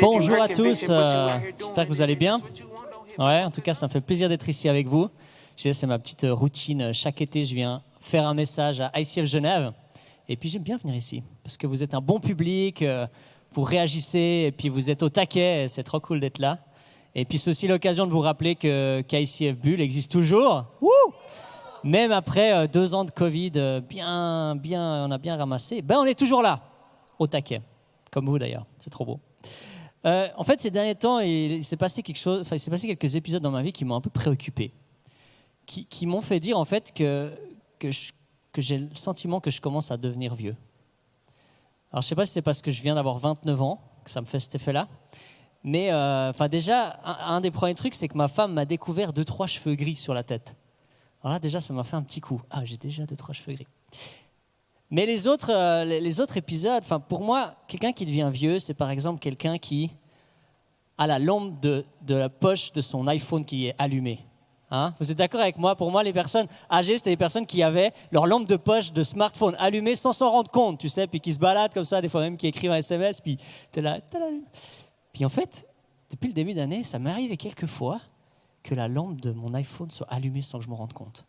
Bonjour à tous, j'espère que vous allez bien. Ouais, en tout cas, ça me fait plaisir d'être ici avec vous. C'est ma petite routine. Chaque été, je viens faire un message à ICF Genève. Et puis, j'aime bien venir ici parce que vous êtes un bon public, vous réagissez et puis vous êtes au taquet. C'est trop cool d'être là. Et puis, c'est aussi l'occasion de vous rappeler qu'ICF Bulle existe toujours. Wouh! Même après 2 ans de Covid, on a bien ramassé. On est toujours là, au taquet. Comme vous d'ailleurs, c'est trop beau. En fait, ces derniers temps, il s'est passé quelques épisodes dans ma vie qui m'ont un peu préoccupé, qui m'ont fait dire en fait que j'ai le sentiment que je commence à devenir vieux. Alors, je ne sais pas si c'est parce que je viens d'avoir 29 ans que ça me fait cet effet-là, mais déjà, un des premiers trucs, c'est que ma femme m'a découvert 2-3 cheveux gris sur la tête. Alors là, déjà, ça m'a fait un petit coup. Ah, j'ai déjà 2-3 cheveux gris. Mais les autres épisodes, pour moi, quelqu'un qui devient vieux, c'est par exemple quelqu'un qui a la lampe de la poche de son iPhone qui est allumée. Hein? Vous êtes d'accord avec moi? Pour moi, les personnes âgées, c'était les personnes qui avaient leur lampe de poche de smartphone allumée sans s'en rendre compte, tu sais, puis qui se baladent comme ça, des fois même qui écrivent un SMS, puis t'es là. Puis en fait, depuis le début d'année, ça m'est arrivé quelques fois que la lampe de mon iPhone soit allumée sans que je me rende compte.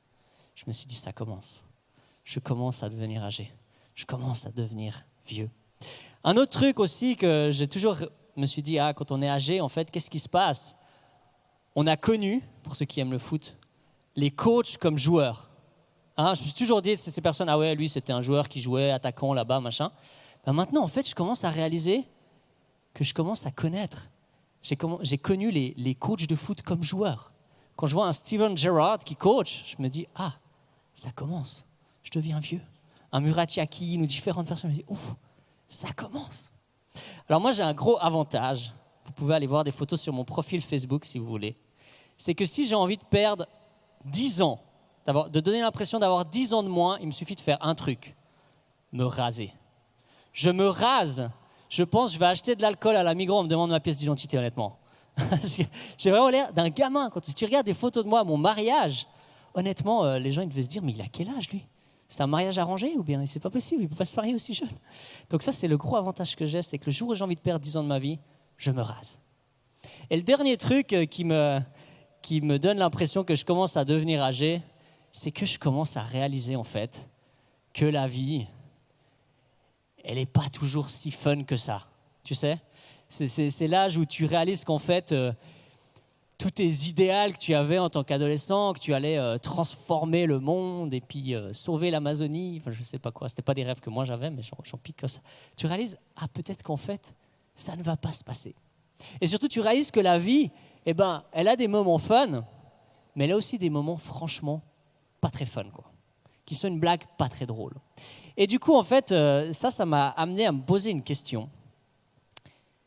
Je me suis dit, ça commence. Je commence à devenir âgé. Je commence à devenir vieux. Un autre truc aussi que j'ai toujours me suis dit, quand on est âgé, en fait, qu'est-ce qui se passe? On a connu, pour ceux qui aiment le foot, les coachs comme joueurs. Hein, je me suis toujours dit, ces personnes, ah ouais, lui, c'était un joueur qui jouait attaquant là-bas, machin. Maintenant, en fait, je commence à réaliser que je commence à connaître. J'ai connu les coachs de foot comme joueurs. Quand je vois un Steven Gerrard qui coach, je me dis, ça commence. Je deviens vieux. Un Murat Yakin ou différentes personnes me disent, ça commence. Alors moi, j'ai un gros avantage. Vous pouvez aller voir des photos sur mon profil Facebook si vous voulez. C'est que si j'ai envie de perdre 10 ans, de donner l'impression d'avoir 10 ans de moins, il me suffit de faire un truc, me raser. Je me rase. Je pense que je vais acheter de l'alcool à la Migros, on me demande ma pièce d'identité, honnêtement. Parce que j'ai vraiment l'air d'un gamin. Si tu regardes des photos de moi à mon mariage, honnêtement, les gens ils devaient se dire, mais il a quel âge lui? C'est un mariage arrangé ou bien c'est pas possible, il ne peut pas se marier aussi jeune. Donc ça, c'est le gros avantage que j'ai, c'est que le jour où j'ai envie de perdre 10 ans de ma vie, je me rase. Et le dernier truc qui me donne l'impression que je commence à devenir âgé, c'est que je commence à réaliser en fait que la vie, elle n'est pas toujours si fun que ça. Tu sais, c'est l'âge où tu réalises qu'en fait, tous tes idéaux que tu avais en tant qu'adolescent, que tu allais transformer le monde et puis sauver l'Amazonie, je ne sais pas quoi, ce n'était pas des rêves que moi j'avais, mais j'en pique comme ça. Tu réalises, peut-être qu'en fait, ça ne va pas se passer. Et surtout, tu réalises que la vie, elle a des moments fun, mais elle a aussi des moments franchement pas très fun, quoi, qui sont une blague pas très drôle. Et du coup, en fait, ça m'a amené à me poser une question.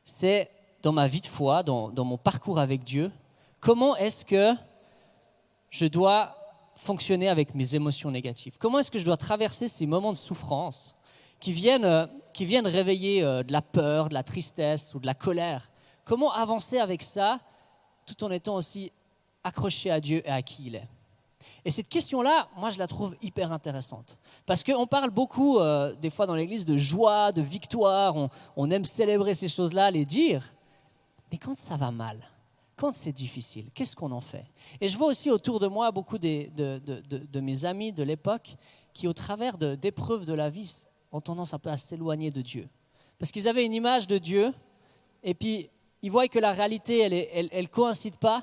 C'est dans ma vie de foi, dans mon parcours avec Dieu, comment est-ce que je dois fonctionner avec mes émotions négatives? Comment est-ce que je dois traverser ces moments de souffrance qui viennent réveiller de la peur, de la tristesse ou de la colère? Comment avancer avec ça tout en étant aussi accroché à Dieu et à qui il est? Et cette question-là, moi, je la trouve hyper intéressante. Parce qu'on parle beaucoup, des fois dans l'église, de joie, de victoire. On aime célébrer ces choses-là, les dire. Mais quand ça va mal, quand c'est difficile, qu'est-ce qu'on en fait? Et je vois aussi autour de moi beaucoup de mes amis de l'époque qui, au travers d'épreuves de la vie, ont tendance un peu à s'éloigner de Dieu. Parce qu'ils avaient une image de Dieu, et puis ils voient que la réalité, elle ne coïncide pas,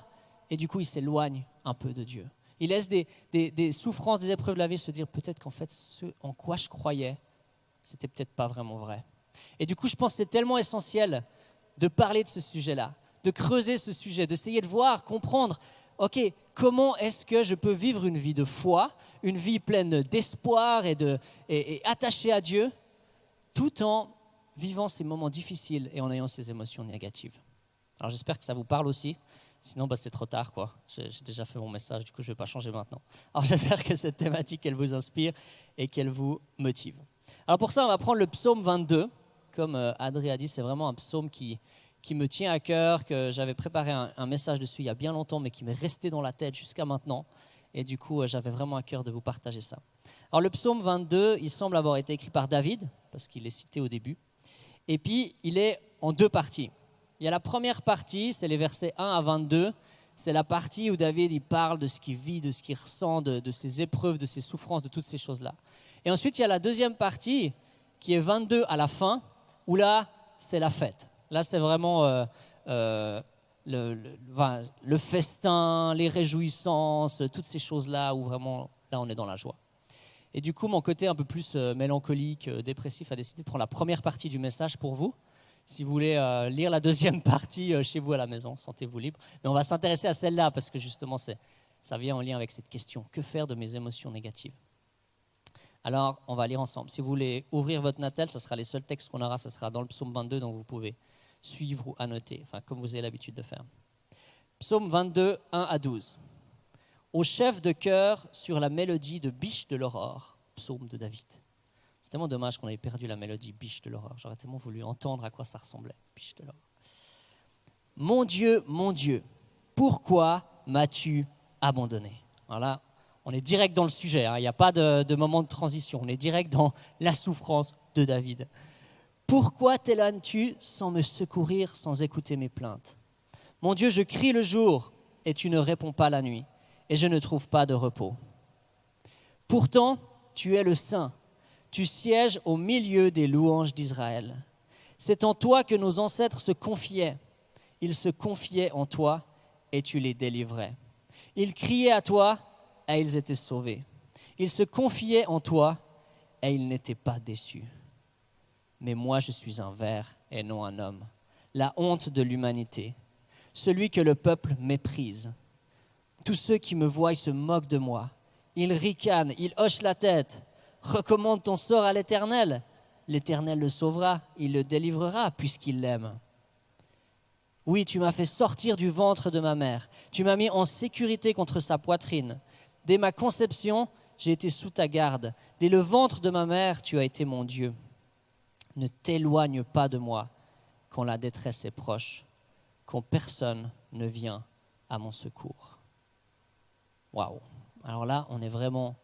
et du coup, ils s'éloignent un peu de Dieu. Ils laissent des souffrances, des épreuves de la vie se dire peut-être qu'en fait, ce en quoi je croyais, c'était peut-être pas vraiment vrai. Et du coup, je pense que c'est tellement essentiel de parler de ce sujet-là, de creuser ce sujet, d'essayer de voir, comprendre, comment est-ce que je peux vivre une vie de foi, une vie pleine d'espoir et attachée à Dieu, tout en vivant ces moments difficiles et en ayant ces émotions négatives. Alors j'espère que ça vous parle aussi. Sinon, c'est trop tard, quoi. J'ai déjà fait mon message, du coup, je ne vais pas changer maintenant. Alors, j'espère que cette thématique, elle vous inspire et qu'elle vous motive. Alors, pour ça, on va prendre le psaume 22. Comme Adrien a dit, c'est vraiment un psaume qui me tient à cœur, que j'avais préparé un message dessus il y a bien longtemps, mais qui m'est resté dans la tête jusqu'à maintenant. Et du coup, j'avais vraiment à cœur de vous partager ça. Alors, le psaume 22, il semble avoir été écrit par David, parce qu'il est cité au début. Et puis, il est en deux parties. Il y a la première partie, c'est les versets 1 à 22. C'est la partie où David il parle de ce qu'il vit, de ce qu'il ressent, de ses épreuves, de ses souffrances, de toutes ces choses-là. Et ensuite, il y a la deuxième partie qui est 22 à la fin, où là, c'est la fête. Là, c'est vraiment le festin, les réjouissances, toutes ces choses-là où vraiment, là, on est dans la joie. Et du coup, mon côté un peu plus mélancolique, dépressif, a décidé de prendre la première partie du message pour vous. Si vous voulez lire la deuxième partie chez vous à la maison, sentez-vous libre. Mais on va s'intéresser à celle-là parce que justement, ça vient en lien avec cette question. Que faire de mes émotions négatives? Alors, on va lire ensemble. Si vous voulez ouvrir votre Natel, ce sera les seuls textes qu'on aura, ce sera dans le psaume 22, donc vous pouvez suivre ou annoter, enfin comme vous avez l'habitude de faire. Psaume 22, 1 à 12. Au chef de chœur sur la mélodie de Biche de l'aurore, psaume de David. C'est tellement dommage qu'on ait perdu la mélodie Biche de l'aurore. J'aurais tellement voulu entendre à quoi ça ressemblait, Biche de l'aurore. Mon Dieu, pourquoi m'as-tu abandonné? Alors là, on est direct dans le sujet, hein. Il n'y a pas de moment de transition. On est direct dans la souffrance de David. Pourquoi t'éloignes-tu sans me secourir, sans écouter mes plaintes? Mon Dieu, je crie le jour et tu ne réponds pas la nuit, et je ne trouve pas de repos. Pourtant, tu es le Saint, tu sièges au milieu des louanges d'Israël. C'est en toi que nos ancêtres se confiaient. Ils se confiaient en toi et tu les délivrais. Ils criaient à toi et ils étaient sauvés. Ils se confiaient en toi et ils n'étaient pas déçus. Mais moi, je suis un ver et non un homme, la honte de l'humanité, celui que le peuple méprise. Tous ceux qui me voient se moquent de moi. Ils ricanent, ils hochent la tête. Recommande ton sort à l'Éternel. L'Éternel le sauvera, il le délivrera puisqu'il l'aime. Oui, tu m'as fait sortir du ventre de ma mère. Tu m'as mis en sécurité contre sa poitrine. Dès ma conception, j'ai été sous ta garde. Dès le ventre de ma mère, tu as été mon Dieu. Ne t'éloigne pas de moi quand la détresse est proche, quand personne ne vient à mon secours. Waouh! Alors là, on est vraiment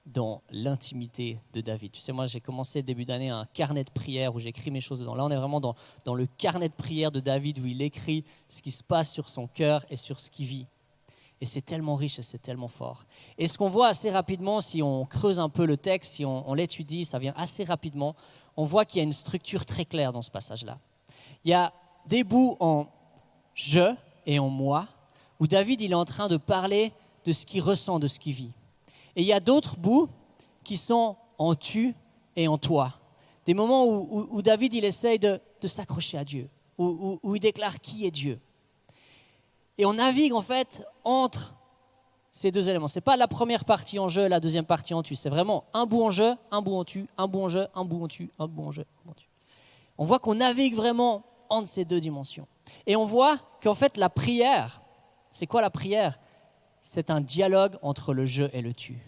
dans l'intimité de David. Tu sais, moi, j'ai commencé début d'année un carnet de prière où j'écris mes choses dedans. Là, on est vraiment dans le carnet de prière de David où il écrit ce qui se passe sur son cœur et sur ce qu'il vit. Et c'est tellement riche et c'est tellement fort. Et ce qu'on voit assez rapidement, si on creuse un peu le texte, si on l'étudie, ça vient assez rapidement, on voit qu'il y a une structure très claire dans ce passage-là. Il y a des bouts en « je » et en « moi », où David il est en train de parler de ce qu'il ressent, de ce qu'il vit. Et il y a d'autres bouts qui sont en « tu » et en « toi ». Des moments où David il essaye de s'accrocher à Dieu, où il déclare qui est Dieu. Et on navigue en fait entre ces deux éléments. Ce n'est pas la première partie en jeu, la deuxième partie en tu. C'est vraiment un bout en jeu, un bout en tu, un bout en jeu, un bout en tu, un bout en jeu, un bout en tu. On voit qu'on navigue vraiment entre ces deux dimensions. Et on voit qu'en fait la prière, c'est quoi la prière? C'est un dialogue entre le je et le tu.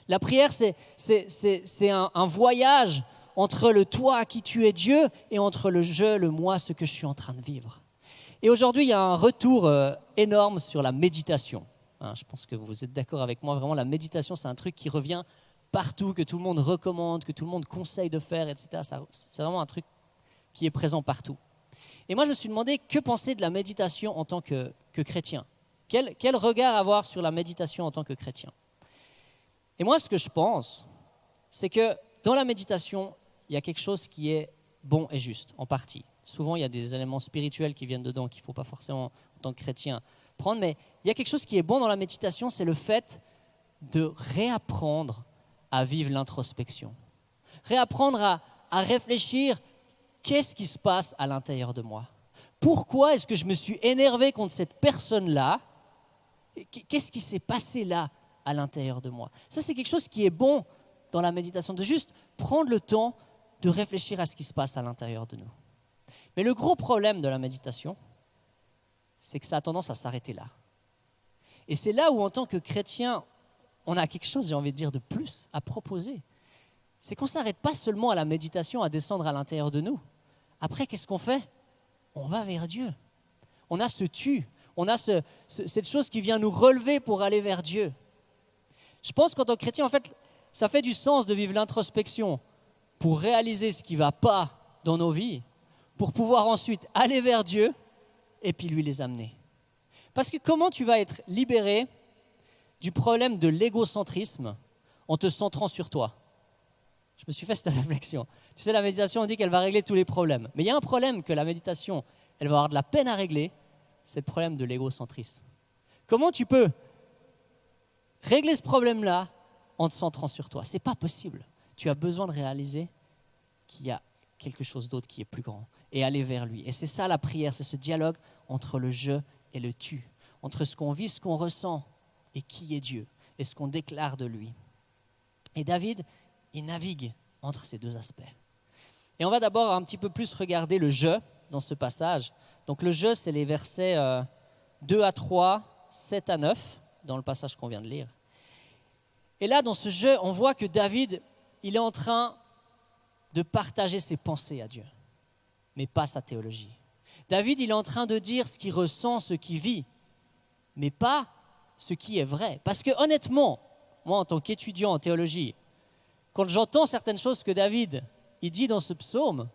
La prière, c'est un voyage entre le toi qui tu es Dieu et entre le je, le moi, ce que je suis en train de vivre. Et aujourd'hui, il y a un retour énorme sur la méditation. Je pense que vous êtes d'accord avec moi. Vraiment, la méditation, c'est un truc qui revient partout, que tout le monde recommande, que tout le monde conseille de faire, etc. C'est vraiment un truc qui est présent partout. Et moi, je me suis demandé que penser de la méditation en tant que chrétien. Quel regard avoir sur la méditation en tant que chrétien? Et moi, ce que je pense, c'est que dans la méditation, il y a quelque chose qui est bon et juste, en partie. Souvent, il y a des éléments spirituels qui viennent dedans qu'il ne faut pas forcément, en tant que chrétien, prendre. Mais il y a quelque chose qui est bon dans la méditation, c'est le fait de réapprendre à vivre l'introspection. Réapprendre à réfléchir, qu'est-ce qui se passe à l'intérieur de moi? Pourquoi est-ce que je me suis énervé contre cette personne-là? Qu'est-ce qui s'est passé là, à l'intérieur de moi? Ça, c'est quelque chose qui est bon dans la méditation, de juste prendre le temps de réfléchir à ce qui se passe à l'intérieur de nous. Mais le gros problème de la méditation, c'est que ça a tendance à s'arrêter là. Et c'est là où, en tant que chrétien, on a quelque chose, j'ai envie de dire, de plus à proposer. C'est qu'on ne s'arrête pas seulement à la méditation, à descendre à l'intérieur de nous. Après, qu'est-ce qu'on fait? On va vers Dieu. On a ce tu, on a cette chose qui vient nous relever pour aller vers Dieu. Je pense qu'en tant que chrétien, en fait, ça fait du sens de vivre l'introspection pour réaliser ce qui ne va pas dans nos vies, pour pouvoir ensuite aller vers Dieu et puis lui les amener. Parce que comment tu vas être libéré du problème de l'égocentrisme en te centrant sur toi? Je me suis fait cette réflexion. Tu sais, la méditation, on dit qu'elle va régler tous les problèmes. Mais il y a un problème que la méditation, elle va avoir de la peine à régler, c'est le problème de l'égocentrisme. Comment tu peux régler ce problème-là en te centrant sur toi? Ce n'est pas possible. Tu as besoin de réaliser qu'il y a quelque chose d'autre qui est plus grand et aller vers lui. Et c'est ça la prière, c'est ce dialogue entre le je et le tu, entre ce qu'on vit, ce qu'on ressent et qui est Dieu et ce qu'on déclare de lui. Et David, il navigue entre ces deux aspects. Et on va d'abord un petit peu plus regarder le je dans ce passage. Donc le je, c'est les versets 2 à 3, 7 à 9, dans le passage qu'on vient de lire. Et là, dans ce je, on voit que David, il est en train de partager ses pensées à Dieu, mais pas sa théologie. David, il est en train de dire ce qu'il ressent, ce qu'il vit, mais pas ce qui est vrai. Parce que honnêtement, moi, en tant qu'étudiant en théologie, quand j'entends certaines choses que David il dit dans ce psaume,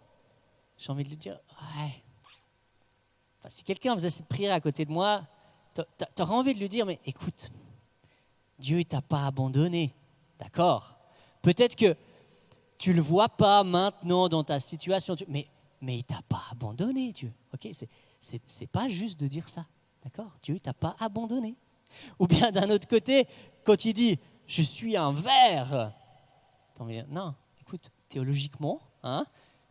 j'ai envie de lui dire, ouais. Enfin, si quelqu'un faisait cette prière à côté de moi, t'aurais envie de lui dire, mais écoute, Dieu ne t'a pas abandonné, d'accord? Peut-être que tu ne le vois pas maintenant dans ta situation, mais il ne t'a pas abandonné, Dieu. Okay? C'est pas juste de dire ça, d'accord? Dieu ne t'a pas abandonné. Ou bien d'un autre côté, quand il dit, je suis un ver, non, écoute, théologiquement,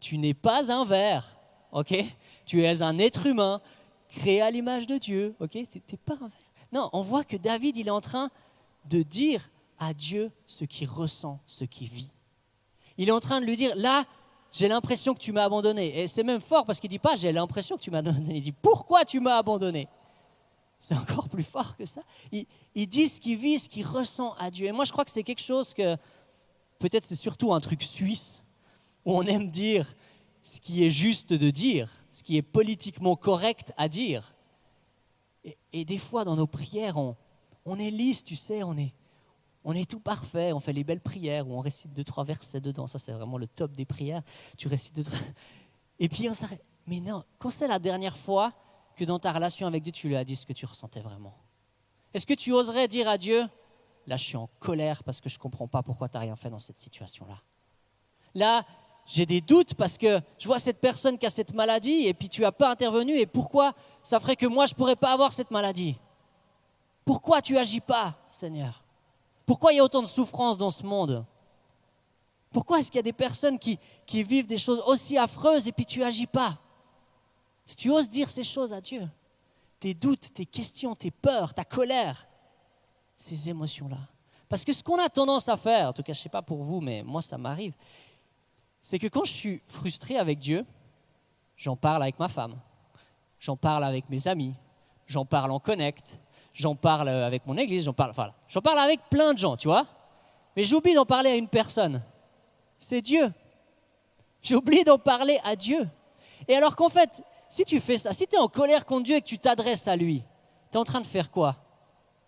tu n'es pas un ver, ok? Tu es un être humain créé à l'image de Dieu, ok? Tu n'es pas un ver. Non, on voit que David, il est en train de dire à Dieu ce qu'il ressent, ce qu'il vit. Il est en train de lui dire, là, j'ai l'impression que tu m'as abandonné. Et c'est même fort parce qu'il ne dit pas, j'ai l'impression que tu m'as abandonné. Il dit, pourquoi tu m'as abandonné? C'est encore plus fort que ça. Il dit ce qu'il vit, ce qu'il ressent à Dieu. Et moi, je crois que c'est quelque chose que, peut-être c'est surtout un truc suisse, où on aime dire ce qui est juste de dire, ce qui est politiquement correct à dire. Et des fois, dans nos prières, on est lisse, tu sais, on est tout parfait, on fait les belles prières où on récite 2-3 versets dedans. Ça, c'est vraiment le top des prières. Tu récites 2-3. Et puis, on s'arrête. Mais non, quand c'est la dernière fois que dans ta relation avec Dieu, tu lui as dit ce que tu ressentais vraiment? Est-ce que tu oserais dire à Dieu, là, je suis en colère parce que je ne comprends pas pourquoi tu n'as rien fait dans cette situation-là. Là, j'ai des doutes parce que je vois cette personne qui a cette maladie et puis tu n'as pas intervenu. Et pourquoi ça ferait que moi, je ne pourrais pas avoir cette maladie? Pourquoi tu n'agis pas, Seigneur? Pourquoi il y a autant de souffrance dans ce monde? Pourquoi est-ce qu'il y a des personnes qui vivent des choses aussi affreuses et puis tu n'agis pas? Si tu oses dire ces choses à Dieu, tes doutes, tes questions, tes peurs, ta colère, ces émotions-là. Parce que ce qu'on a tendance à faire, en tout cas je ne sais pas pour vous, mais moi ça m'arrive, c'est que quand je suis frustré avec Dieu, j'en parle avec ma femme, j'en parle avec mes amis, j'en parle en connect, j'en parle avec mon église, j'en parle avec plein de gens, tu vois. Mais j'oublie d'en parler à une personne, c'est Dieu. J'ai oublié d'en parler à Dieu. Et alors qu'en fait, si tu fais ça, si tu es en colère contre Dieu et que tu t'adresses à lui, tu es en train de faire quoi?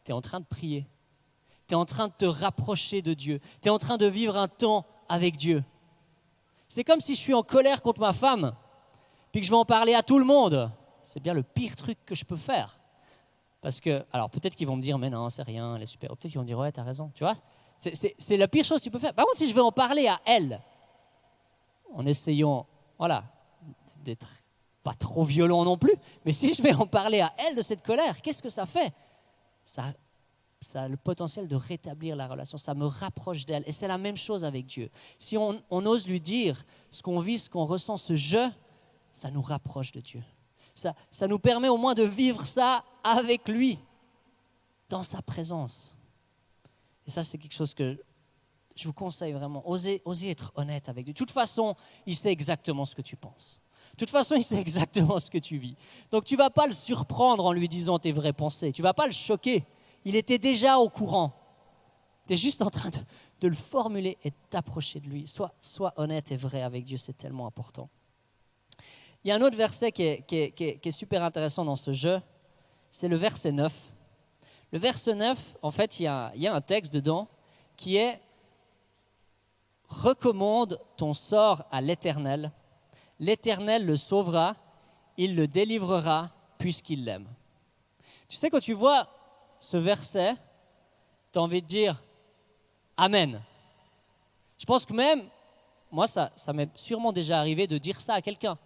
Tu es en train de prier. Tu es en train de te rapprocher de Dieu. Tu es en train de vivre un temps avec Dieu. C'est comme si je suis en colère contre ma femme, puis que je vais en parler à tout le monde. C'est bien le pire truc que je peux faire. Parce que, alors peut-être qu'ils vont me dire, mais non, c'est rien, elle est super. Ou peut-être qu'ils vont me dire, ouais, t'as raison, tu vois. C'est la pire chose que tu peux faire. Par contre, si je vais en parler à elle, en essayant, voilà, d'être pas trop violent non plus, mais si je vais en parler à elle de cette colère, qu'est-ce que ça fait? Ça a le potentiel de rétablir la relation, ça me rapproche d'elle. Et c'est la même chose avec Dieu. Si on ose lui dire ce qu'on vit, ce qu'on ressent, ce je, ça nous rapproche de Dieu. Ça nous permet au moins de vivre ça avec lui, dans sa présence. Et ça, c'est quelque chose que je vous conseille vraiment. Osez être honnête avec Dieu. De toute façon, il sait exactement ce que tu penses. De toute façon, il sait exactement ce que tu vis. Donc, tu ne vas pas le surprendre en lui disant tes vraies pensées. Tu ne vas pas le choquer. Il était déjà au courant. Tu es juste en train de le formuler et de t'approcher de lui. Sois honnête et vrai avec Dieu, c'est tellement important. Il y a un autre verset qui est super intéressant dans ce jeu, c'est le verset 9. Le verset 9, en fait, il y a un texte dedans qui est « Recommande ton sort à l'Éternel, l'Éternel le sauvera, il le délivrera puisqu'il l'aime. Tu sais, quand tu vois ce verset, tu as envie de dire Amen. Je pense que même, moi, ça m'est sûrement déjà arrivé de dire ça à quelqu'un.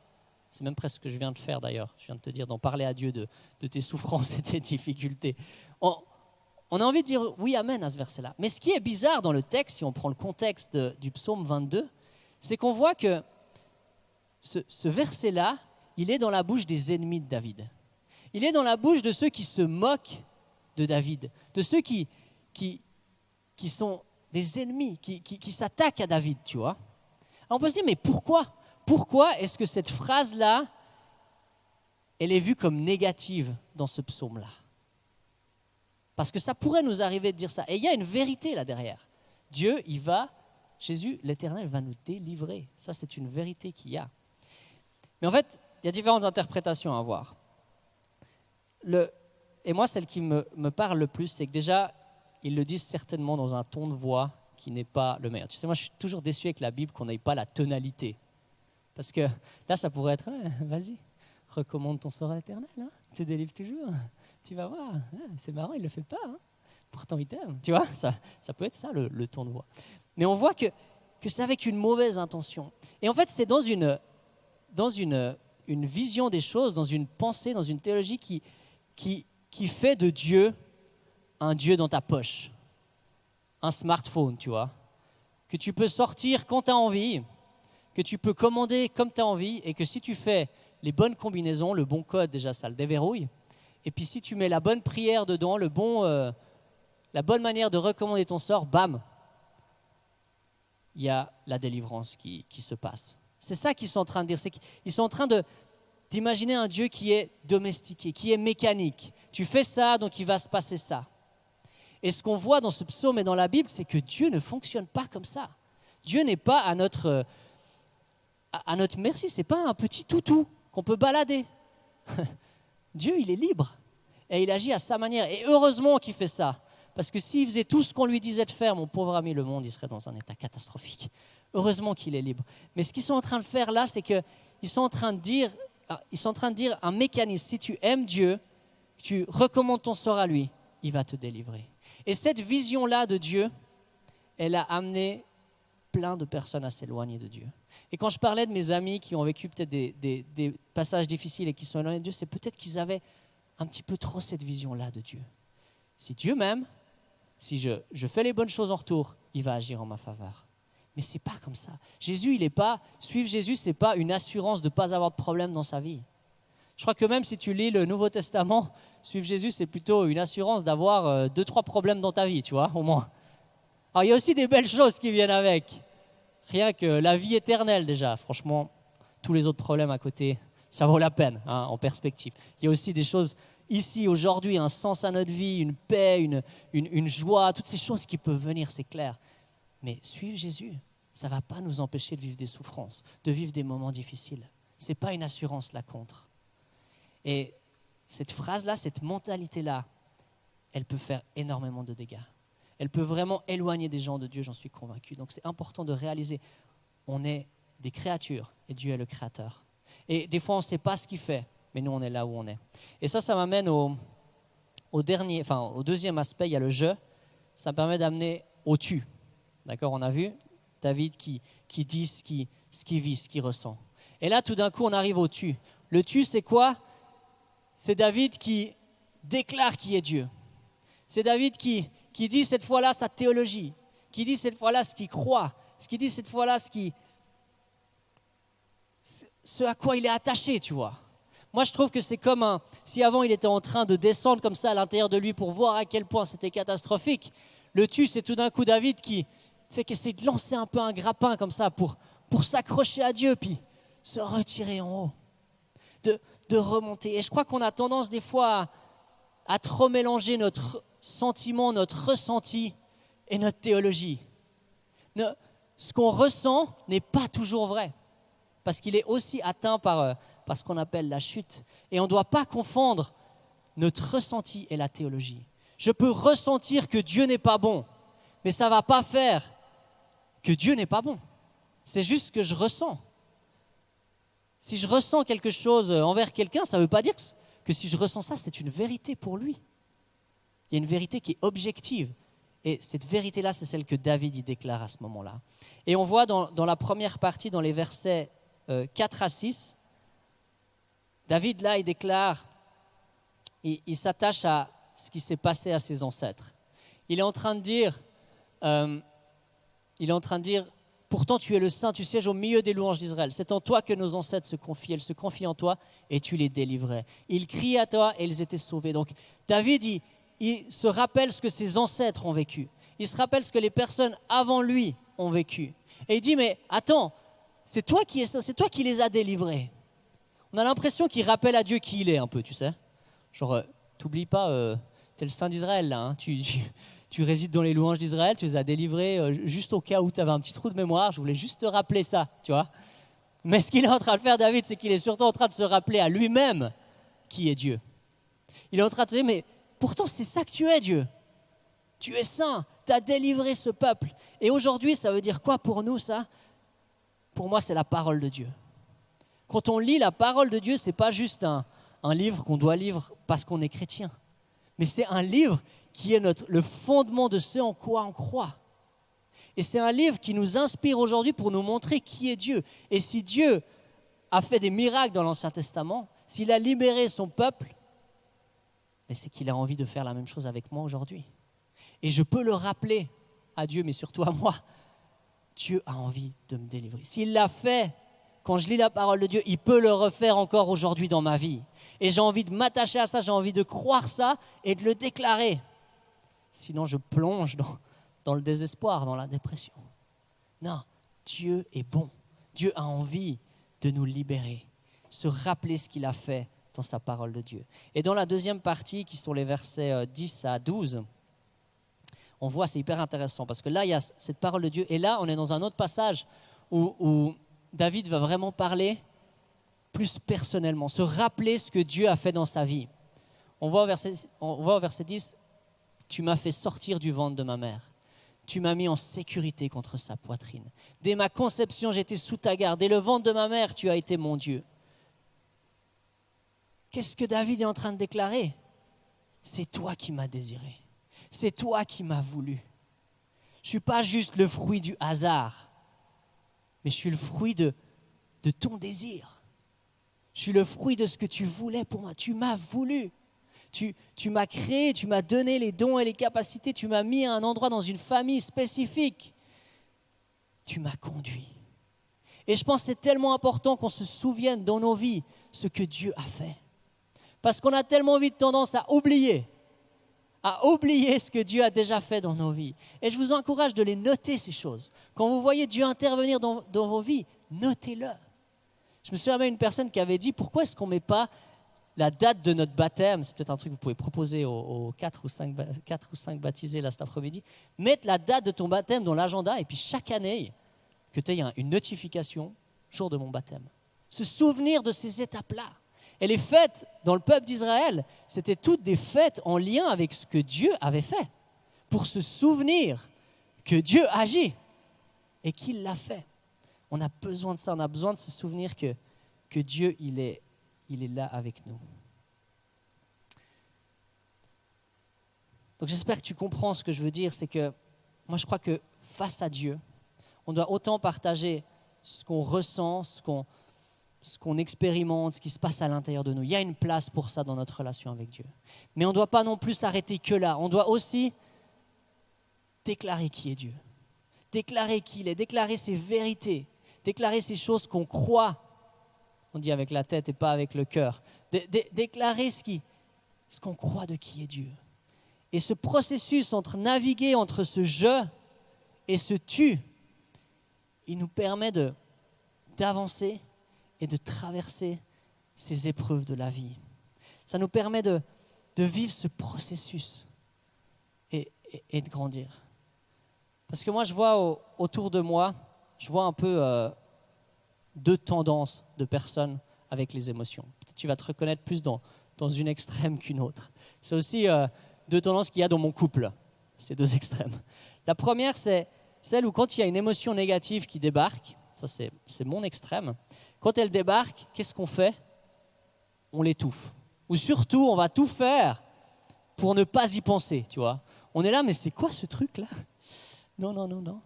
C'est même presque ce que je viens de faire d'ailleurs. Je viens de te dire, d'en parler à Dieu de tes souffrances et tes difficultés. On a envie de dire oui, amen à ce verset-là. Mais ce qui est bizarre dans le texte, si on prend le contexte du psaume 22, c'est qu'on voit que ce verset-là, il est dans la bouche des ennemis de David. Il est dans la bouche de ceux qui se moquent de David, de ceux qui sont des ennemis, qui s'attaquent à David, tu vois. Alors on peut se dire, mais pourquoi ? Pourquoi est-ce que cette phrase-là, elle est vue comme négative dans ce psaume-là ? Parce que ça pourrait nous arriver de dire ça. Et il y a une vérité là derrière. Dieu, Jésus, l'Éternel va nous délivrer. Ça, c'est une vérité qu'il y a. Mais en fait, il y a différentes interprétations à avoir. Et moi, celle qui me parle le plus, c'est que déjà, ils le disent certainement dans un ton de voix qui n'est pas le meilleur. Tu sais, moi, je suis toujours déçu avec la Bible qu'on n'ait pas la tonalité. Parce que là, ça pourrait être, vas-y, recommande ton sort à l'Éternel, hein, il te délivre toujours, tu vas voir, c'est marrant, il ne le fait pas, hein, pourtant il t'aime. Tu vois, ça peut être ça le ton de voix. Mais on voit que c'est avec une mauvaise intention. Et en fait, c'est dans une vision des choses, dans une pensée, dans une théologie qui fait de Dieu un Dieu dans ta poche, un smartphone, tu vois, que tu peux sortir quand tu as envie, que tu peux commander comme tu as envie, et que si tu fais les bonnes combinaisons, le bon code, déjà ça le déverrouille, et puis si tu mets la bonne prière dedans, la bonne manière de recommander ton sort, bam, il y a la délivrance qui se passe. C'est ça qu'ils sont en train de dire, c'est qu'ils sont en train d'imaginer un Dieu qui est domestiqué, qui est mécanique. Tu fais ça, donc il va se passer ça. Et ce qu'on voit dans ce psaume et dans la Bible, c'est que Dieu ne fonctionne pas comme ça. Dieu n'est pas à notre merci, ce n'est pas un petit toutou qu'on peut balader. Dieu, il est libre et il agit à sa manière. Et heureusement qu'il fait ça. Parce que s'il faisait tout ce qu'on lui disait de faire, mon pauvre ami, le monde, il serait dans un état catastrophique. Heureusement qu'il est libre. Mais ce qu'ils sont en train de faire là, c'est qu'ils sont en train de dire un mécanisme. Si tu aimes Dieu, tu recommandes ton sort à lui, il va te délivrer. Et cette vision-là de Dieu, elle a amené plein de personnes à s'éloigner de Dieu. Et quand je parlais de mes amis qui ont vécu peut-être des passages difficiles et qui sont éloignés de Dieu, c'est peut-être qu'ils avaient un petit peu trop cette vision-là de Dieu. Si Dieu m'aime, si je fais les bonnes choses en retour, il va agir en ma faveur. Mais ce n'est pas comme ça. Suivre Jésus, ce n'est pas une assurance de ne pas avoir de problème dans sa vie. Je crois que même si tu lis le Nouveau Testament, suivre Jésus, c'est plutôt une assurance d'avoir 2-3 problèmes dans ta vie, tu vois, au moins. Alors, il y a aussi des belles choses qui viennent avec. Rien que la vie éternelle déjà, franchement, tous les autres problèmes à côté, ça vaut la peine, hein, en perspective. Il y a aussi des choses ici, aujourd'hui, un sens à notre vie, une paix, une joie, toutes ces choses qui peuvent venir, c'est clair. Mais suivre Jésus, ça ne va pas nous empêcher de vivre des souffrances, de vivre des moments difficiles. Ce n'est pas une assurance là contre. Et cette phrase-là, cette mentalité-là, elle peut faire énormément de dégâts. Elle peut vraiment éloigner des gens de Dieu, j'en suis convaincu. Donc c'est important de réaliser, on est des créatures et Dieu est le créateur. Et des fois, on ne sait pas ce qu'il fait, mais nous, on est là où on est. Et ça m'amène au deuxième aspect, il y a le je. Ça me permet d'amener au tu. D'accord, on a vu David qui dit ce qu'il vit, ce qu'il ressent. Et là, tout d'un coup, on arrive au tu. Le tu, c'est quoi ? C'est David qui déclare qui est Dieu. C'est David qui dit cette fois-là sa théologie, qui dit cette fois-là ce qu'il croit, qui dit cette fois-là ce à quoi il est attaché, tu vois. Moi, je trouve que c'est comme si avant il était en train de descendre comme ça à l'intérieur de lui pour voir à quel point c'était catastrophique. Le tu, c'est tout d'un coup David qui essaie de lancer un peu un grappin comme ça pour s'accrocher à Dieu, puis se retirer en haut, de remonter. Et je crois qu'on a tendance des fois à trop mélanger notre sentiment, notre ressenti et notre théologie. Ce qu'on ressent n'est pas toujours vrai, parce qu'il est aussi atteint par ce qu'on appelle la chute. Et on ne doit pas confondre notre ressenti et la théologie. Je peux ressentir que Dieu n'est pas bon, mais ça ne va pas faire que Dieu n'est pas bon. C'est juste ce que je ressens. Si je ressens quelque chose envers quelqu'un, ça ne veut pas dire que si je ressens ça, c'est une vérité pour lui. Il y a une vérité qui est objective. Et cette vérité-là, c'est celle que David y déclare à ce moment-là. Et on voit dans la première partie, dans les versets 4 à 6, David, là, il déclare, il s'attache à ce qui s'est passé à ses ancêtres. Il est en train de dire, pourtant tu es le Saint, tu sièges au milieu des louanges d'Israël. C'est en toi que nos ancêtres se confient. Elles se confient en toi et tu les délivrais. Ils crient à toi et ils étaient sauvés. Donc David, il se rappelle ce que ses ancêtres ont vécu. Il se rappelle ce que les personnes avant lui ont vécu. Et il dit, mais attends, c'est toi qui les as délivrés. On a l'impression qu'il rappelle à Dieu qui il est un peu, tu sais. Genre, t'oublies pas, t'es le Saint d'Israël là. Hein. Tu résides dans les louanges d'Israël, tu les as délivrés juste au cas où tu avais un petit trou de mémoire. Je voulais juste te rappeler ça, tu vois. Mais ce qu'il est en train de faire, David, c'est qu'il est surtout en train de se rappeler à lui-même qui est Dieu. Il est en train de se dire, mais pourtant c'est ça que tu es, Dieu. Tu es saint, tu as délivré ce peuple. Et aujourd'hui, ça veut dire quoi pour nous, ça? Pour moi, c'est la parole de Dieu. Quand on lit la parole de Dieu, ce n'est pas juste un livre qu'on doit lire parce qu'on est chrétien. Mais c'est un livre qui est le fondement de ce en quoi on croit. Et c'est un livre qui nous inspire aujourd'hui pour nous montrer qui est Dieu. Et si Dieu a fait des miracles dans l'Ancien Testament, s'il a libéré son peuple, c'est qu'il a envie de faire la même chose avec moi aujourd'hui. Et je peux le rappeler à Dieu, mais surtout à moi. Dieu a envie de me délivrer. S'il l'a fait, quand je lis la parole de Dieu, il peut le refaire encore aujourd'hui dans ma vie. Et j'ai envie de m'attacher à ça, j'ai envie de croire ça et de le déclarer. Sinon, je plonge dans le désespoir, dans la dépression. Non, Dieu est bon. Dieu a envie de nous libérer. Se rappeler ce qu'il a fait dans sa parole de Dieu. Et dans la deuxième partie, qui sont les versets 10 à 12, on voit, c'est hyper intéressant, parce que là, il y a cette parole de Dieu. Et là, on est dans un autre passage où David va vraiment parler plus personnellement, se rappeler ce que Dieu a fait dans sa vie. On voit au verset 10, « Tu m'as fait sortir du ventre de ma mère. Tu m'as mis en sécurité contre sa poitrine. Dès ma conception, j'étais sous ta garde. Dès le ventre de ma mère, tu as été mon Dieu. » Qu'est-ce que David est en train de déclarer? C'est toi qui m'as désiré. C'est toi qui m'as voulu. Je ne suis pas juste le fruit du hasard, mais je suis le fruit de ton désir. Je suis le fruit de ce que tu voulais pour moi. Tu m'as voulu. Tu m'as créé, tu m'as donné les dons et les capacités. Tu m'as mis à un endroit dans une famille spécifique. Tu m'as conduit. Et je pense que c'est tellement important qu'on se souvienne dans nos vies ce que Dieu a fait. Parce qu'on a tellement vite tendance à oublier ce que Dieu a déjà fait dans nos vies. Et je vous encourage de les noter, ces choses. Quand vous voyez Dieu intervenir dans vos vies, notez-le. Je me souviens d'une personne qui avait dit, pourquoi est-ce qu'on ne met pas la date de notre baptême? C'est peut-être un truc que vous pouvez proposer aux 4 ou 5 baptisés là cet après-midi. Mettre la date de ton baptême dans l'agenda et puis chaque année, que tu aies une notification, jour de mon baptême. Se souvenir de ces étapes-là. Et les fêtes dans le peuple d'Israël, c'était toutes des fêtes en lien avec ce que Dieu avait fait, pour se souvenir que Dieu agit et qu'il l'a fait. On a besoin de ça, on a besoin de se souvenir que Dieu, il est là avec nous. Donc j'espère que tu comprends ce que je veux dire, c'est que moi je crois que face à Dieu, on doit autant partager ce qu'on ressent, ce qu'on expérimente, ce qui se passe à l'intérieur de nous. Il y a une place pour ça dans notre relation avec Dieu. Mais on ne doit pas non plus s'arrêter que là. On doit aussi déclarer qui est Dieu, déclarer qui il est, déclarer ses vérités, déclarer ces choses qu'on croit, on dit avec la tête et pas avec le cœur, déclarer ce qu'on croit de qui est Dieu. Et ce processus entre naviguer entre ce « je » et ce « tu », il nous permet d'avancer et de traverser ces épreuves de la vie. Ça nous permet de vivre ce processus et de grandir. Parce que moi, je vois autour de moi, je vois un peu deux tendances de personnes avec les émotions. Peut-être que tu vas te reconnaître plus dans une extrême qu'une autre. C'est aussi deux tendances qu'il y a dans mon couple, ces deux extrêmes. La première, c'est celle où quand il y a une émotion négative qui débarque, ça c'est mon extrême. Quand elles débarquent, qu'est-ce qu'on fait? On l'étouffe. Ou surtout, on va tout faire pour ne pas y penser, tu vois. On est là, mais c'est quoi ce truc-là? Non.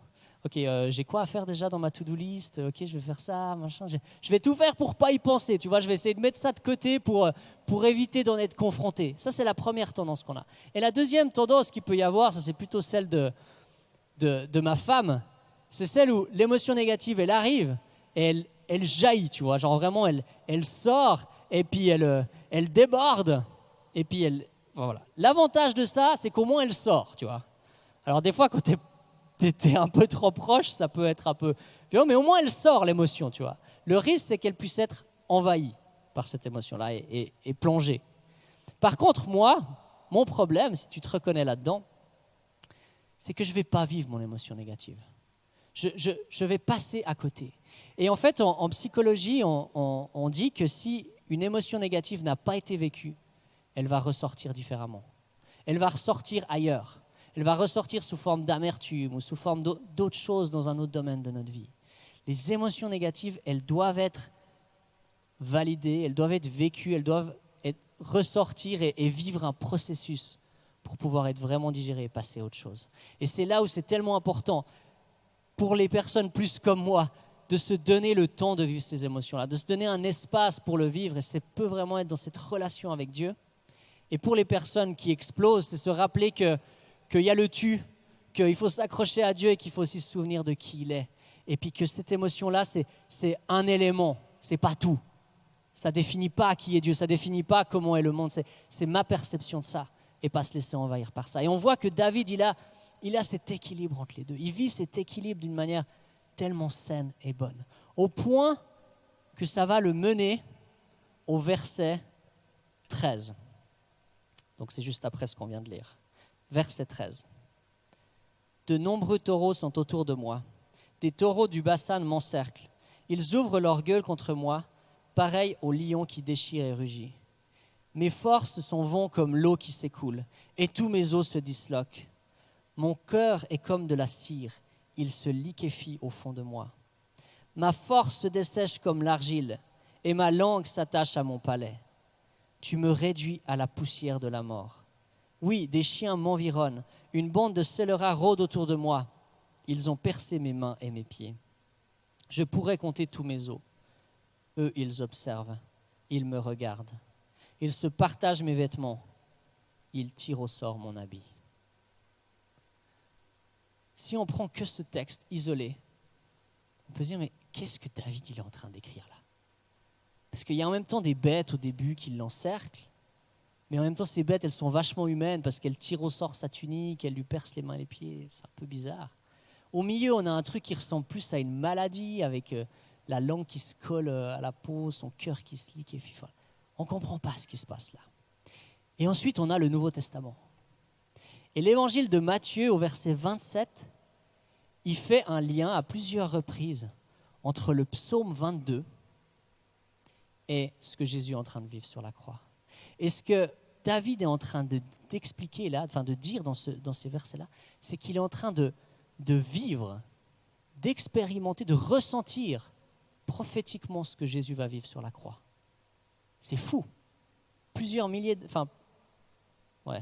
Ok, j'ai quoi à faire déjà dans ma to-do list? Ok, je vais faire ça, machin. Je vais tout faire pour pas y penser, tu vois. Je vais essayer de mettre ça de côté pour éviter d'en être confronté. Ça, c'est la première tendance qu'on a. Et la deuxième tendance qu'il peut y avoir, ça c'est plutôt celle de ma femme, c'est celle où l'émotion négative, elle arrive et elle jaillit, tu vois. Genre vraiment, elle sort et puis elle déborde. Et puis voilà. L'avantage de ça, c'est qu'au moins elle sort, tu vois. Alors des fois, quand t'es un peu trop proche, ça peut être un peu violent, mais au moins elle sort l'émotion, tu vois. Le risque, c'est qu'elle puisse être envahie par cette émotion-là et plongée. Par contre, moi, mon problème, si tu te reconnais là-dedans, c'est que je ne vais pas vivre mon émotion négative. Je vais passer à côté. Et en fait, en psychologie, on dit que si une émotion négative n'a pas été vécue, elle va ressortir différemment. Elle va ressortir ailleurs. Elle va ressortir sous forme d'amertume ou sous forme d'autres choses dans un autre domaine de notre vie. Les émotions négatives, elles doivent être validées, elles doivent être vécues, elles doivent ressortir et vivre un processus pour pouvoir être vraiment digérées et passer à autre chose. Et c'est là où c'est tellement important pour les personnes plus comme moi de se donner le temps de vivre ces émotions-là, de se donner un espace pour le vivre, et ça peut vraiment être dans cette relation avec Dieu. Et pour les personnes qui explosent, c'est se rappeler qu'il y a le tu, qu'il faut s'accrocher à Dieu et qu'il faut aussi se souvenir de qui il est. Et puis que cette émotion-là, c'est un élément, c'est pas tout. Ça ne définit pas qui est Dieu, ça ne définit pas comment est le monde, c'est ma perception de ça et pas se laisser envahir par ça. Et on voit que David, il a cet équilibre entre les deux. Il vit cet équilibre d'une manière tellement saine et bonne, au point que ça va le mener au verset 13. Donc c'est juste après ce qu'on vient de lire. Verset 13. De nombreux taureaux sont autour de moi. Des taureaux du Bassan m'encerclent. Ils ouvrent leur gueule contre moi, pareil au lion qui déchire et rugit. Mes forces sont vont comme l'eau qui s'écoule, et tous mes os se disloquent. Mon cœur est comme de la cire, il se liquéfie au fond de moi. Ma force se dessèche comme l'argile, et ma langue s'attache à mon palais. Tu me réduis à la poussière de la mort. Oui, des chiens m'environnent, une bande de scélérats rôde autour de moi. Ils ont percé mes mains et mes pieds. Je pourrais compter tous mes os. Eux, ils observent, ils me regardent. Ils se partagent mes vêtements. Ils tirent au sort mon habit. Si on prend que ce texte isolé, on peut se dire, mais qu'est-ce que David il est en train d'écrire là? Parce qu'il y a en même temps des bêtes au début qui l'encerclent, mais en même temps ces bêtes, elles sont vachement humaines parce qu'elles tirent au sort sa tunique, elles lui percent les mains et les pieds, c'est un peu bizarre. Au milieu, on a un truc qui ressemble plus à une maladie avec la langue qui se colle à la peau, son cœur qui se liquéfie. On ne comprend pas ce qui se passe là. Et ensuite, on a le Nouveau Testament. Et l'évangile de Matthieu, au verset 27, il fait un lien à plusieurs reprises entre le psaume 22 et ce que Jésus est en train de vivre sur la croix. Et ce que David est en train d'expliquer là, enfin de dire dans ces versets-là, c'est qu'il est en train de vivre, d'expérimenter, de ressentir prophétiquement ce que Jésus va vivre sur la croix. C'est fou. Plusieurs milliers,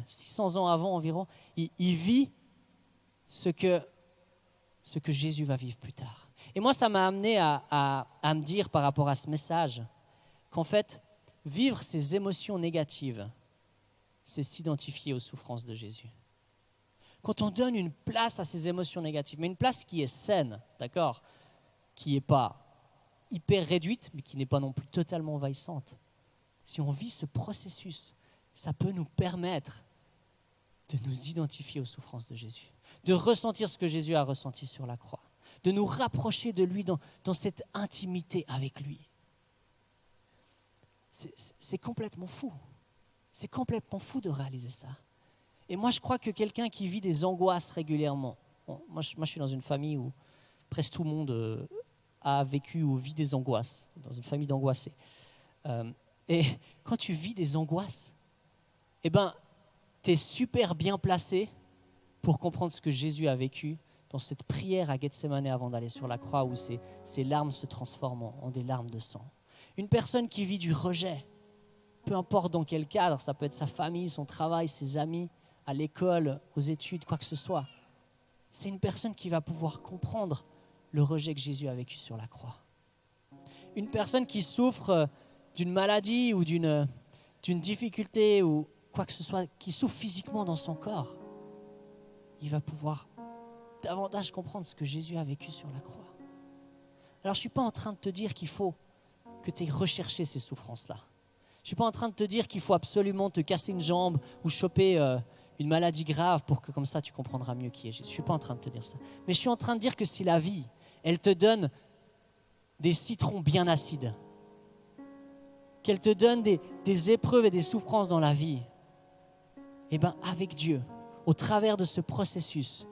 600 ans avant environ, il vit ce que Jésus va vivre plus tard. Et moi, ça m'a amené à me dire par rapport à ce message qu'en fait, vivre ces émotions négatives, c'est s'identifier aux souffrances de Jésus. Quand on donne une place à ces émotions négatives, mais une place qui est saine, d'accord, qui n'est pas hyper réduite, mais qui n'est pas non plus totalement envahissante, si on vit ce processus, ça peut nous permettre de nous identifier aux souffrances de Jésus, de ressentir ce que Jésus a ressenti sur la croix, de nous rapprocher de lui dans cette intimité avec lui. C'est complètement fou. C'est complètement fou de réaliser ça. Et moi, je crois que quelqu'un qui vit des angoisses régulièrement, moi, je suis dans une famille où presque tout le monde a vécu ou vit des angoisses, dans une famille d'angoissés. Et quand tu vis des angoisses, tu es super bien placé pour comprendre ce que Jésus a vécu dans cette prière à Gethsémane avant d'aller sur la croix où ses larmes se transforment en des larmes de sang. Une personne qui vit du rejet, peu importe dans quel cadre, ça peut être sa famille, son travail, ses amis, à l'école, aux études, quoi que ce soit. C'est une personne qui va pouvoir comprendre le rejet que Jésus a vécu sur la croix. Une personne qui souffre d'une maladie ou d'une difficulté ou quoi que ce soit, qui souffre physiquement dans son corps, il va pouvoir davantage comprendre ce que Jésus a vécu sur la croix. Alors je ne suis pas en train de te dire qu'il faut que tu aies recherché ces souffrances-là. Je ne suis pas en train de te dire qu'il faut absolument te casser une jambe ou choper une maladie grave pour que comme ça tu comprendras mieux qui est Jésus. Je ne suis pas en train de te dire ça. Mais je suis en train de dire que si la vie, elle te donne des citrons bien acides, qu'elle te donne des épreuves et des souffrances dans la vie, eh bien avec Dieu, au travers de ce processus,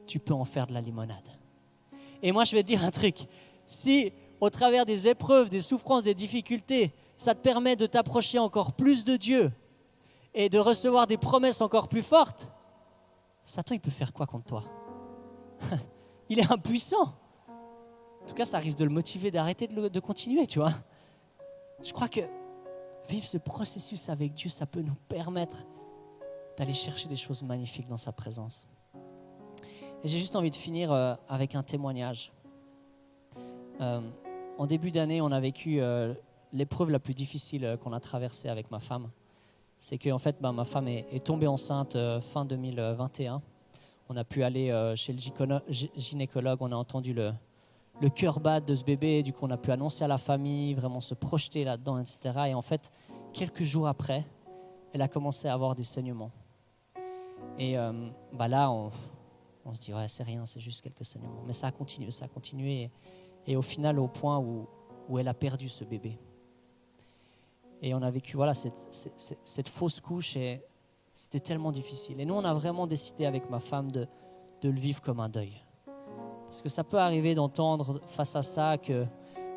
tu peux en faire de la limonade. Et moi je vais te dire un truc, si au travers des épreuves, des souffrances, des difficultés, ça te permet de t'approcher encore plus de Dieu et de recevoir des promesses encore plus fortes, Satan il peut faire quoi contre toi? Il est impuissant. En tout cas, ça risque de le motiver d'arrêter de continuer, tu vois. Je crois que vivre ce processus avec Dieu, ça peut nous permettre d'aller chercher des choses magnifiques dans sa présence. Et j'ai juste envie de finir avec un témoignage. En début d'année, on a vécu l'épreuve la plus difficile qu'on a traversée avec ma femme. C'est qu'en fait, ma femme est tombée enceinte fin 2021. On a pu aller chez le gynécologue, on a entendu le cœur battre de ce bébé, du coup on a pu annoncer à la famille, vraiment se projeter là-dedans, etc. Et en fait, quelques jours après, elle a commencé à avoir des saignements. Et là, on se dit, ouais, c'est rien, c'est juste quelques saignements. Mais ça a continué. Et au final, au point où elle a perdu ce bébé. Et on a vécu cette fausse couche et c'était tellement difficile. Et nous, on a vraiment décidé avec ma femme de le vivre comme un deuil. Parce que ça peut arriver d'entendre face à ça que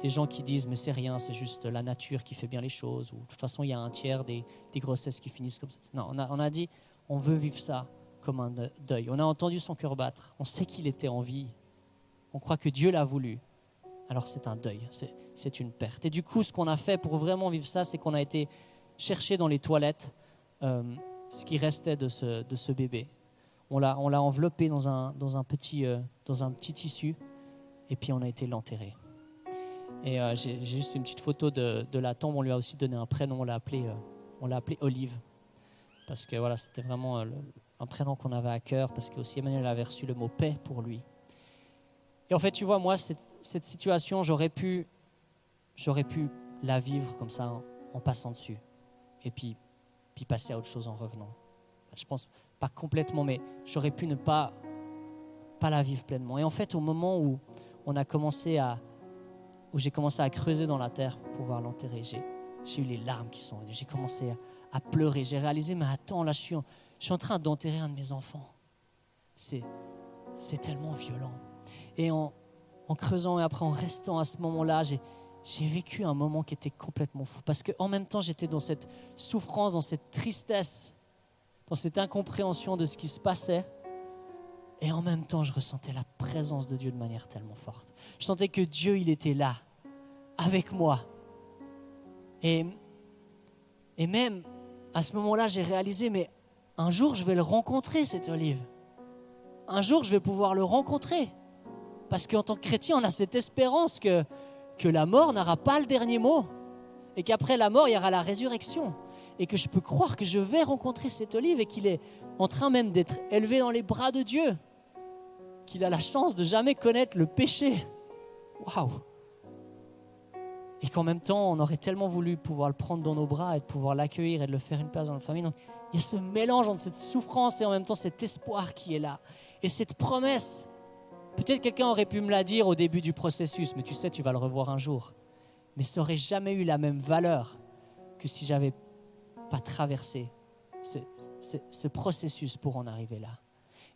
des gens qui disent « mais c'est rien, c'est juste la nature qui fait bien les choses » ou « de toute façon, il y a un tiers des grossesses qui finissent comme ça ». Non, on a dit « on veut vivre ça comme un deuil ». On a entendu son cœur battre, on sait qu'il était en vie, on croit que Dieu l'a voulu. Alors c'est un deuil, c'est une perte. Et du coup, ce qu'on a fait pour vraiment vivre ça, c'est qu'on a été chercher dans les toilettes ce qui restait de ce bébé. On l'a enveloppé dans un petit tissu et puis on a été l'enterrer. Et j'ai juste une petite photo de la tombe. On lui a aussi donné un prénom, on l'a appelé Olive. Parce que voilà, c'était vraiment un prénom qu'on avait à cœur, parce que aussi Emmanuel avait reçu le mot paix pour lui. Et en fait, tu vois, moi, cette situation, j'aurais pu la vivre comme ça, en passant dessus. Et puis passer à autre chose en revenant. Je pense pas complètement, mais j'aurais pu ne pas la vivre pleinement. Et en fait, au moment où j'ai commencé à creuser dans la terre pour pouvoir l'enterrer, j'ai eu les larmes qui sont venues. J'ai commencé à pleurer. J'ai réalisé, mais attends, là, je suis en train d'enterrer un de mes enfants. C'est tellement violent. Et en creusant et après en restant à ce moment-là, j'ai vécu un moment qui était complètement fou. Parce qu'en même temps, j'étais dans cette souffrance, dans cette tristesse, dans cette incompréhension de ce qui se passait. Et en même temps, je ressentais la présence de Dieu de manière tellement forte. Je sentais que Dieu, il était là, avec moi. Et même à ce moment-là, j'ai réalisé, mais un jour, je vais le rencontrer, cette Olive. Un jour, je vais pouvoir le rencontrer. Parce qu'en tant que chrétien, on a cette espérance que la mort n'aura pas le dernier mot. Et qu'après la mort, il y aura la résurrection. Et que je peux croire que je vais rencontrer cette Olive et qu'il est en train même d'être élevé dans les bras de Dieu. Qu'il a la chance de jamais connaître le péché. Waouh! Et qu'en même temps, on aurait tellement voulu pouvoir le prendre dans nos bras et de pouvoir l'accueillir et de le faire une place dans la famille. Donc, il y a ce mélange entre cette souffrance et en même temps cet espoir qui est là. Et cette promesse, peut-être quelqu'un aurait pu me la dire au début du processus, mais tu sais, tu vas le revoir un jour. Mais ça n'aurait jamais eu la même valeur que si j'avais pas traversé ce processus pour en arriver là.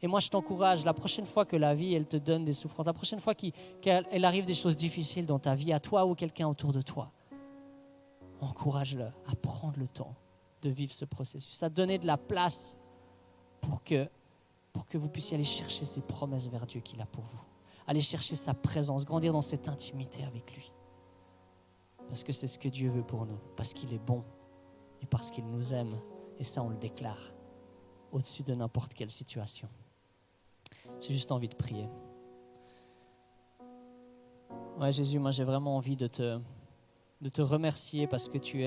Et moi, je t'encourage, la prochaine fois que la vie, elle te donne des souffrances, la prochaine fois qu'elle arrive des choses difficiles dans ta vie, à toi ou quelqu'un autour de toi, encourage-le à prendre le temps de vivre ce processus, à donner de la place pour que pour que vous puissiez aller chercher ces promesses vers Dieu qu'il a pour vous. Aller chercher sa présence, grandir dans cette intimité avec lui. Parce que c'est ce que Dieu veut pour nous, parce qu'il est bon et parce qu'il nous aime. Et ça, on le déclare au-dessus de n'importe quelle situation. J'ai juste envie de prier. Ouais, Jésus, moi j'ai vraiment envie de te remercier parce que tu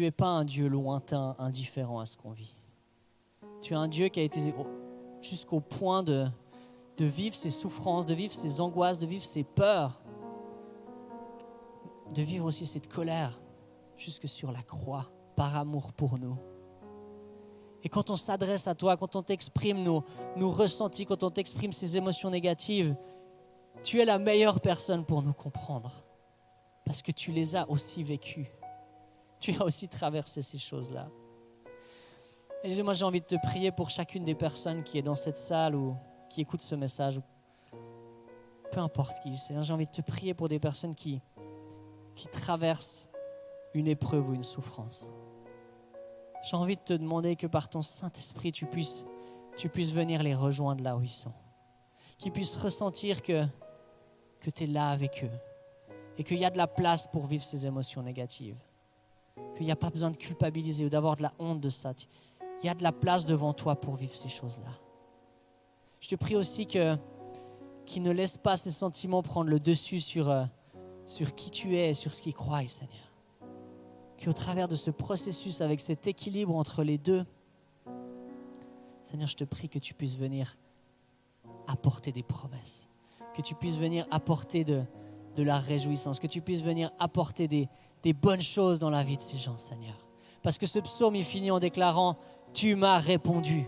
es pas un Dieu lointain, indifférent à ce qu'on vit. Tu es un Dieu qui a été jusqu'au point de vivre ses souffrances, de vivre ses angoisses, de vivre ses peurs, de vivre aussi cette colère jusque sur la croix, par amour pour nous. Et quand on s'adresse à toi, quand on t'exprime nos ressentis, quand on t'exprime ces émotions négatives, tu es la meilleure personne pour nous comprendre. Parce que tu les as aussi vécues. Tu as aussi traversé ces choses-là. Et moi, j'ai envie de te prier pour chacune des personnes qui est dans cette salle ou qui écoute ce message. Peu importe qui c'est. J'ai envie de te prier pour des personnes qui traversent une épreuve ou une souffrance. J'ai envie de te demander que par ton Saint-Esprit, tu puisses venir les rejoindre là où ils sont. Qu'ils puissent ressentir que tu es là avec eux et qu'il y a de la place pour vivre ces émotions négatives. Qu'il n'y a pas besoin de culpabiliser ou d'avoir de la honte de ça. Il y a de la place devant toi pour vivre ces choses-là. Je te prie aussi qu'ils ne laissent pas ces sentiments prendre le dessus sur qui tu es et sur ce qu'ils croient, Seigneur. Qu'au travers de ce processus, avec cet équilibre entre les deux, Seigneur, je te prie que tu puisses venir apporter des promesses, que tu puisses venir apporter de la réjouissance, que tu puisses venir apporter des bonnes choses dans la vie de ces gens, Seigneur. Parce que ce psaume, il finit en déclarant « Tu m'as répondu ».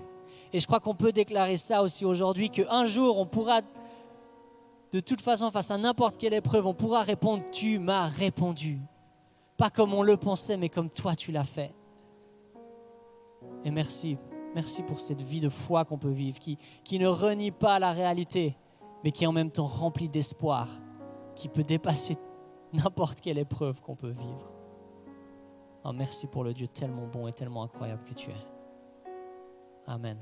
Et je crois qu'on peut déclarer ça aussi aujourd'hui, qu'un jour, on pourra, de toute façon, face à n'importe quelle épreuve, on pourra répondre « Tu m'as répondu ». Pas comme on le pensait, mais comme toi, tu l'as fait. Et merci pour cette vie de foi qu'on peut vivre, qui ne renie pas la réalité, mais qui est en même temps remplie d'espoir, qui peut dépasser n'importe quelle épreuve qu'on peut vivre. Oh, merci pour le Dieu tellement bon et tellement incroyable que tu es. Amen.